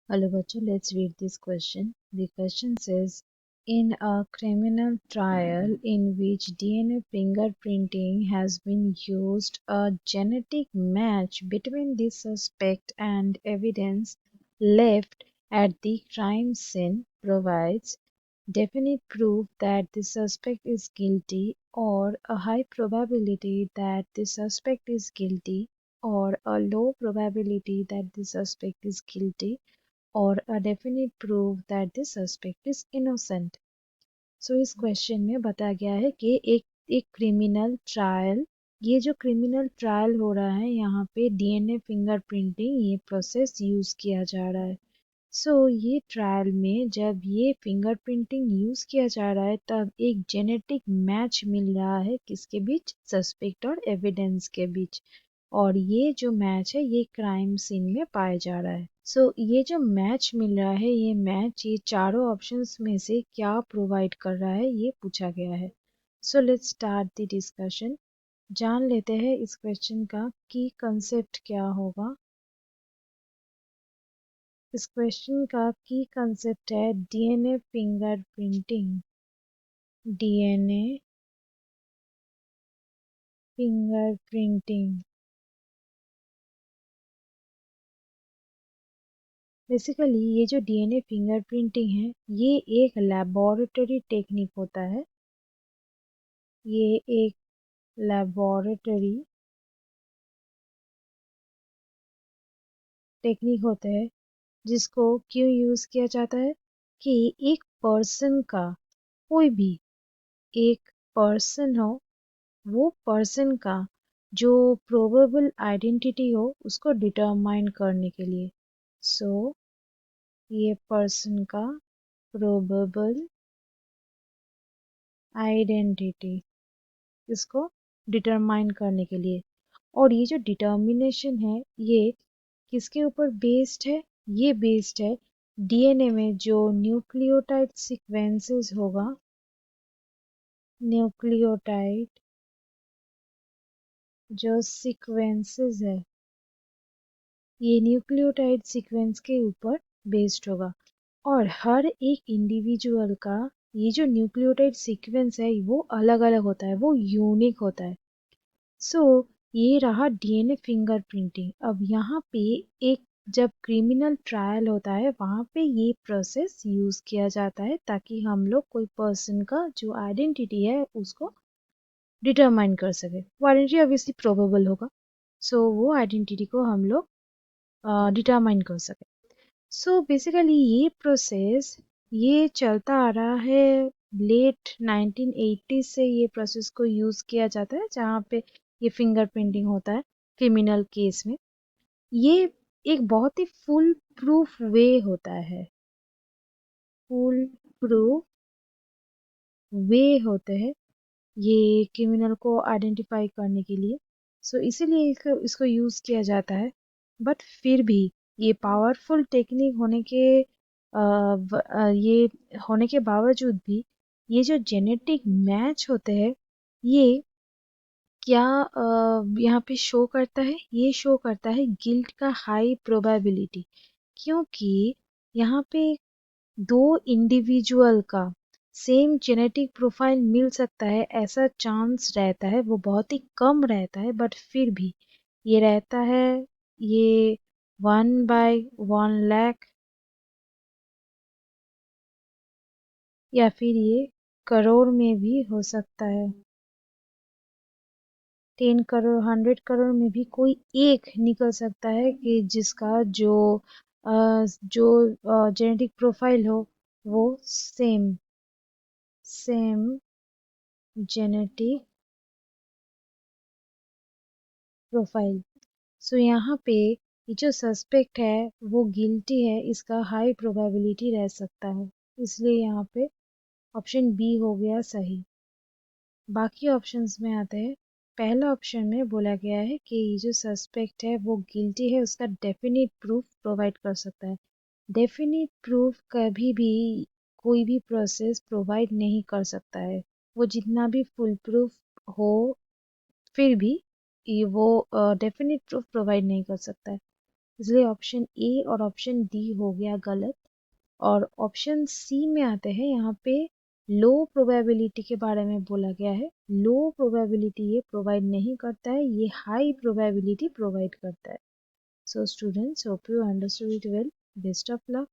Hello, bachcho. Let's read this question. The question says, in a criminal trial in which DNA fingerprinting has been used, a genetic match between the suspect and evidence left at the crime scene provides definite proof that the suspect is guilty, or a high probability that the suspect is guilty, or a low probability that the suspect is guilty, or a definite proof that the suspect is innocent. So इस question में बताया गया है कि एक criminal trial, ये जो criminal trial हो रहा है यहाँ पे डीएनए फिंगरप्रिंटिंग ये प्रोसेस यूज किया जा रहा है। ये ट्रायल में जब ये फिंगरप्रिंटिंग यूज किया जा रहा है तब एक जेनेटिक मैच मिल रहा है किसके बीच, सस्पेक्ट और एविडेंस के बीच। और ये जो मैच है ये क्राइम सीन में पाया जा रहा है। ये जो मैच मिल रहा है ये मैच ये चारों ऑप्शंस में से क्या प्रोवाइड कर रहा है ये पूछा गया है। Let's start the discussion. जान लेते हैं इस क्वेश्चन का की कंसेप्ट क्या होगा। इस क्वेश्चन का की कंसेप्ट है DNA fingerprinting. DNA fingerprinting basically ये जो डीएनए फिंगरप्रिंटिंग है ये एक लेबोरेटरी टेक्निक होता है। ये एक लेबोरेटरी टेक्निक होता है जिसको क्यों यूज किया जाता है कि एक पर्सन का, कोई भी एक पर्सन हो, वो पर्सन का जो प्रोबेबल आइडेंटिटी हो उसको डिटरमाइन करने के लिए। ये पर्सन का प्रोबेबल आइडेंटिटी इसको डिटरमाइन करने के लिए। और ये जो डिटर्मिनेशन है ये किसके ऊपर बेस्ड है, ये बेस्ड है डीएनए में जो न्यूक्लियोटाइड सीक्वेंसेस होगा, न्यूक्लियोटाइड जो सीक्वेंसेस है ये न्यूक्लियोटाइड सीक्वेंस के ऊपर बेस्ड होगा। और हर एक इंडिविजुअल का ये जो न्यूक्लियोटाइड सीक्वेंस है वो अलग अलग होता है, वो यूनिक होता है। ये रहा डीएनए फिंगरप्रिंटिंग। अब यहाँ पे एक जब क्रिमिनल ट्रायल होता है वहाँ पे ये प्रोसेस यूज किया जाता है ताकि हम लोग कोई पर्सन का जो आइडेंटिटी है उसको डिटरमाइन कर सके। वो आइडेंटिटी ऑब्वियसली प्रोबेबल होगा, वो आइडेंटिटी को हम लोग डिटरमाइन कर सके। बेसिकली ये प्रोसेस ये चलता आ रहा है लेट 1980 से। ये प्रोसेस को यूज किया जाता है जहाँ पे ये फिंगरप्रिंटिंग होता है क्रिमिनल केस में। ये एक बहुत ही फुल प्रूफ वे होता है, फुल प्रूफ वे होते हैं ये क्रिमिनल को आइडेंटिफाई करने के लिए। इसीलिए इसको यूज किया जाता है। बट फिर भी ये पावरफुल टेक्निक होने के ये होने के बावजूद भी ये जो जेनेटिक मैच होते हैं ये क्या यहाँ पे शो करता है, ये शो करता है गिल्ट का हाई प्रोबेबिलिटी। क्योंकि यहाँ पे दो इंडिविजुअल का सेम जेनेटिक प्रोफाइल मिल सकता है ऐसा चांस रहता है, वो बहुत ही कम रहता है बट फिर भी ये रहता है। ये 1/1 लाख या फिर ये करोड़ में भी हो सकता है। 10 करोड़ 100 करोड़ में भी कोई एक निकल सकता है कि जिसका जो जेनेटिक प्रोफाइल हो वो सेम सेम जेनेटिक प्रोफाइल। यहाँ पे ये जो सस्पेक्ट है वो गिल्टी है, इसका हाई प्रोबेबिलिटी रह सकता है, इसलिए यहाँ पे ऑप्शन बी हो गया सही। बाकी ऑप्शंस में आते हैं। पहला ऑप्शन में बोला गया है कि ये जो सस्पेक्ट है वो गिल्टी है, उसका डेफिनेट प्रूफ प्रोवाइड कर सकता है। डेफिनेट प्रूफ कभी भी कोई भी प्रोसेस प्रोवाइड नहीं कर सकता है, वो जितना भी फुल प्रूफ हो फिर भी वो डेफिनेट प्रूफ प्रोवाइड नहीं कर सकता है। इसलिए ऑप्शन ए और ऑप्शन डी हो गया गलत। और ऑप्शन सी में आते हैं, यहाँ पे लो प्रोबेबिलिटी के बारे में बोला गया है। लो प्रोबेबिलिटी ये प्रोवाइड नहीं करता है, ये हाई प्रोबेबिलिटी प्रोवाइड करता है। So students, hope you understood it well. Best of luck.